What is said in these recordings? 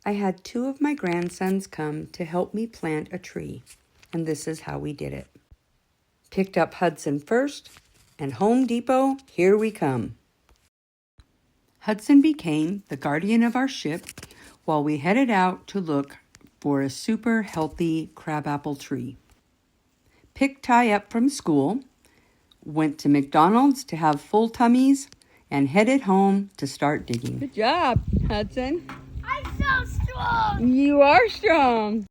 I had 2 of my grandsons come to help me plant a tree, and this is how we did it. Picked up Hudson first, and Home Depot, here we come. Hudson became the guardian of our ship while we headed out to look for a super healthy crabapple tree. Picked Ty up from school, went to McDonald's to have full tummies, and headed home to start digging. Good job, Hudson. I'm so strong. You are strong.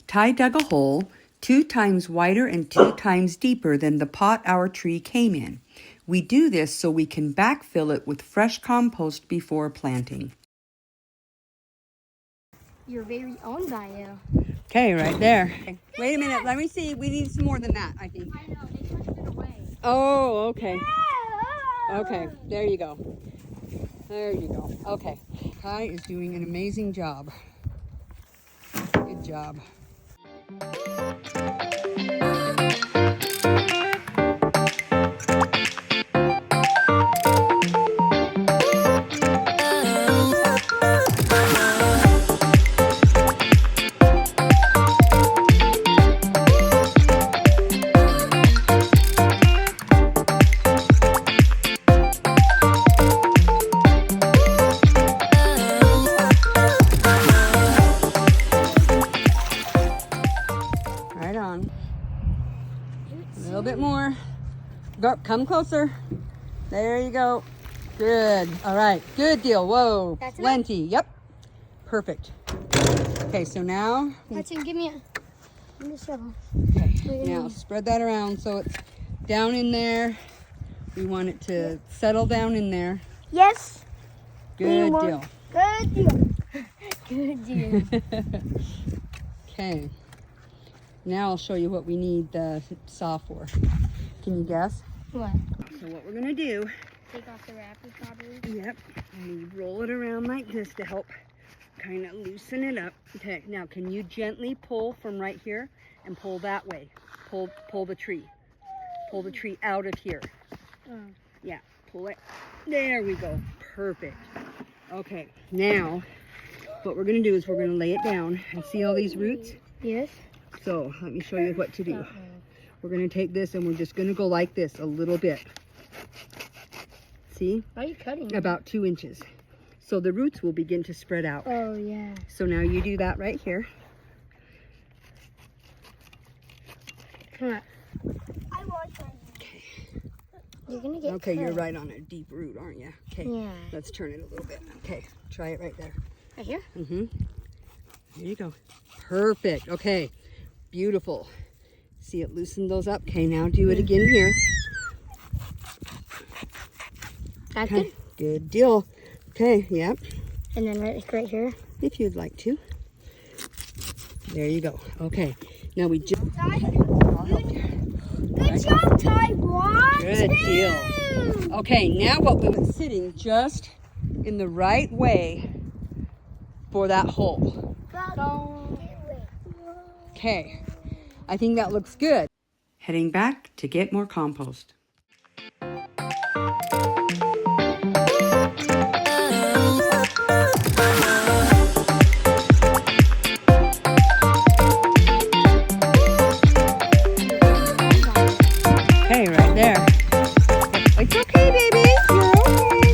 Ty dug a hole 2 times wider and 2 times deeper than the pot our tree came in. We do this so we can backfill it with fresh compost before planting. Your very own bio. Okay, right there. Okay. Wait a minute, let me see. We need some more than that, I think. I know, they pushed it away. Oh, okay. Okay, there you go. There you go. Okay, Ty is doing an amazing job. Good job. Right on. A little bit more. Go, come closer. There you go. Good. All right. Good deal. Whoa. That's enough? Plenty. Yep. Perfect. Okay, so now. Hudson, give me a shovel. Okay. Now spread that around so it's down in there. We want it to settle down in there. Yes. Good deal. Good deal. Good deal. Okay. Now I'll show you what we need the saw for. Can you guess? What? So what we're gonna do? Take off the wrapper, probably. Yep. And we roll it around like this to help kind of loosen it up. Okay. Now, can you gently pull from right here and pull that way? Pull the tree. Pull the tree out of here. Oh. Yeah. Pull it. There we go. Perfect. Okay. Now, what we're gonna do is we're gonna lay it down and see all these roots. Yes. So let me show you what to do. We're gonna take this and we're just gonna go like this a little bit. See? Why are you cutting it? About 2 inches. So the roots will begin to spread out. Oh, yeah. So now you do that right here. Come on. I want that. Okay. You're gonna get Okay, cut. you're right on a deep root, aren't you? Okay. Yeah. Let's turn it a little bit. Okay. Try it right there. Right here? Mm-hmm. There you go. Perfect. Okay. Beautiful. See, it loosened those up. Okay, now do it again here. That's Okay. good. Good deal. Okay, yep. And then right here. If you'd like to. There you go. Okay. Now we just... Good job, Ty. 1, Good 2. deal. Okay, now what we were sitting just in the right way for that hole. Okay, I think that looks good. Heading back to get more compost. Okay, right there. It's okay, baby. You're okay.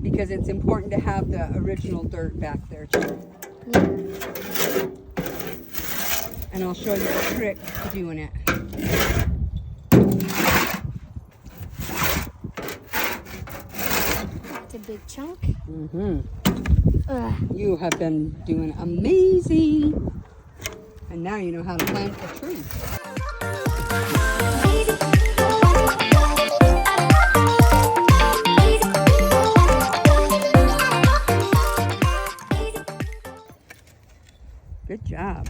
Because it's important to have the original dirt back there too. and I'll show you the trick to doing it. It's a big chunk. You have been doing amazing. And now you know how to plant a tree. Good job.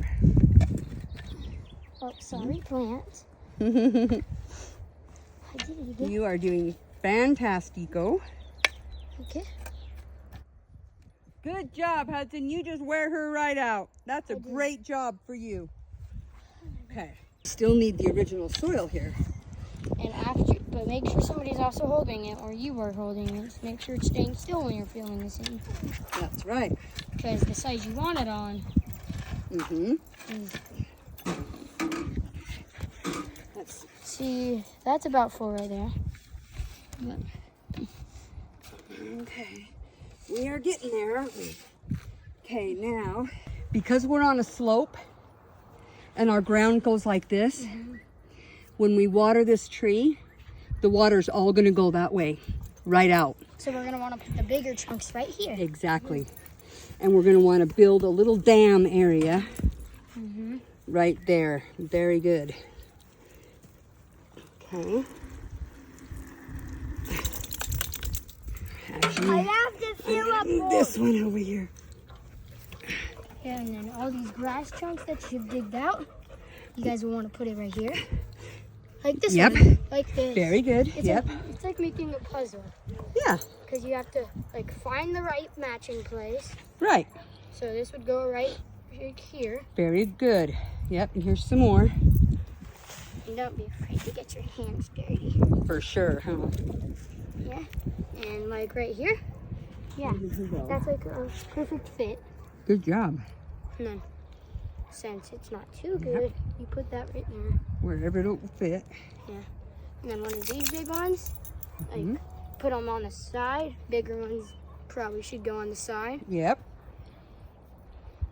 Oh, sorry, plant. I did it again. You are doing fantastico. Okay. Good job, Hudson. You just wear her right out. That's a great job for you. Okay. Still need the original soil here. And after, but make sure somebody's also holding it, or you are holding it. Just make sure it's staying still when you're filling this in. That's right. Because the size you want it on is. Let's See, that's about full right there. But, okay. We are getting there, aren't we? Okay, now, because we're on a slope and our ground goes like this, when we water this tree, the water's all going to go that way, right out. so we're going to want to put the bigger chunks right here. Exactly. And we're going to want to build a little dam area right there. Very good. Okay. Actually, I have to fill up more. this one over here. Yeah, and then all these grass chunks that you've digged out, you guys will want to put it right here. Like this Yep. one. Like this. Very good. It's Yep. Like, it's like making a puzzle. Yeah. Because you have to like find the right matching place. Right. So this would go right here. Very good. Yep. And here's some more. And don't be afraid to get your hands dirty. For sure, huh? Yeah. And like right here. Yeah. That's like a perfect fit. Good job. And then since it's not too good, you put that right there. Wherever it'll fit. Yeah. And then one of these big ones, like put them on the side. Bigger ones probably should go on the side. Yep.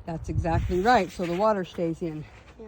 That's exactly right. So the water stays in. Yeah.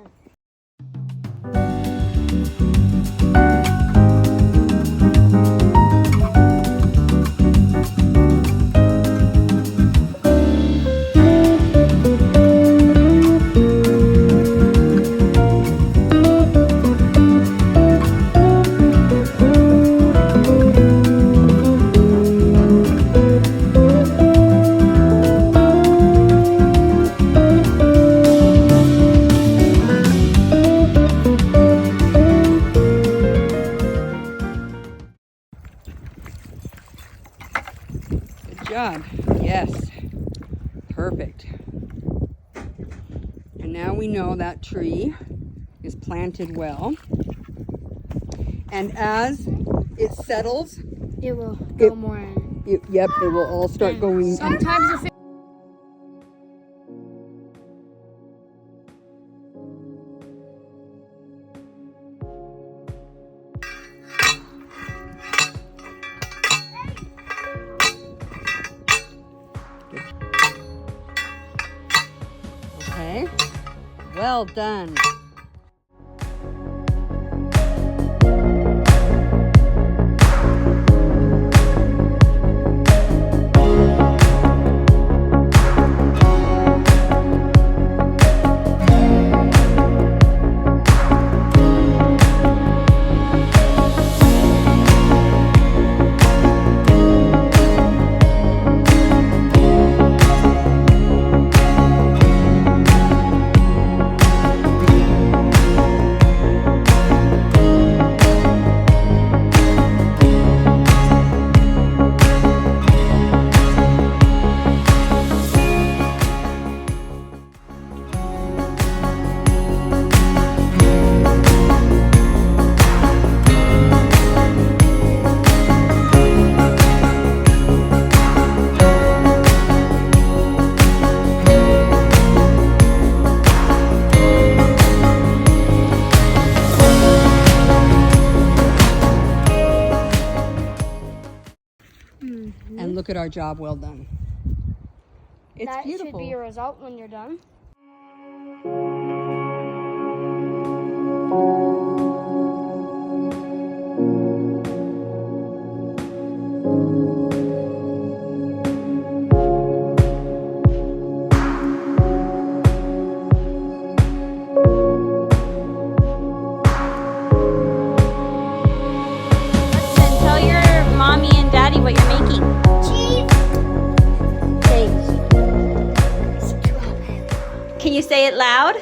Good job. Yes. Perfect. And now we know that tree is planted well. And as it settles, It will go more in. yep, it will all start going. Sometimes if Okay. Well done. And look at our job well done. It's that beautiful. should be your result when you're done. Can you say it loud?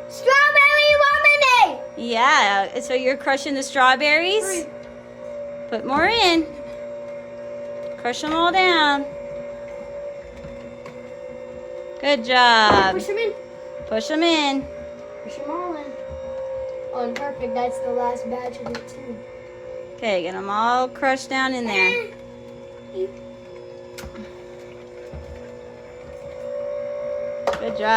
Strawberry lemonade! Yeah, so you're crushing the strawberries? Put more in. Crush them all down. Good job. Push them in. Push them in. Push them all in. Oh, and perfect. That's the last batch of it, too. Okay, get them all crushed down in there. Good job.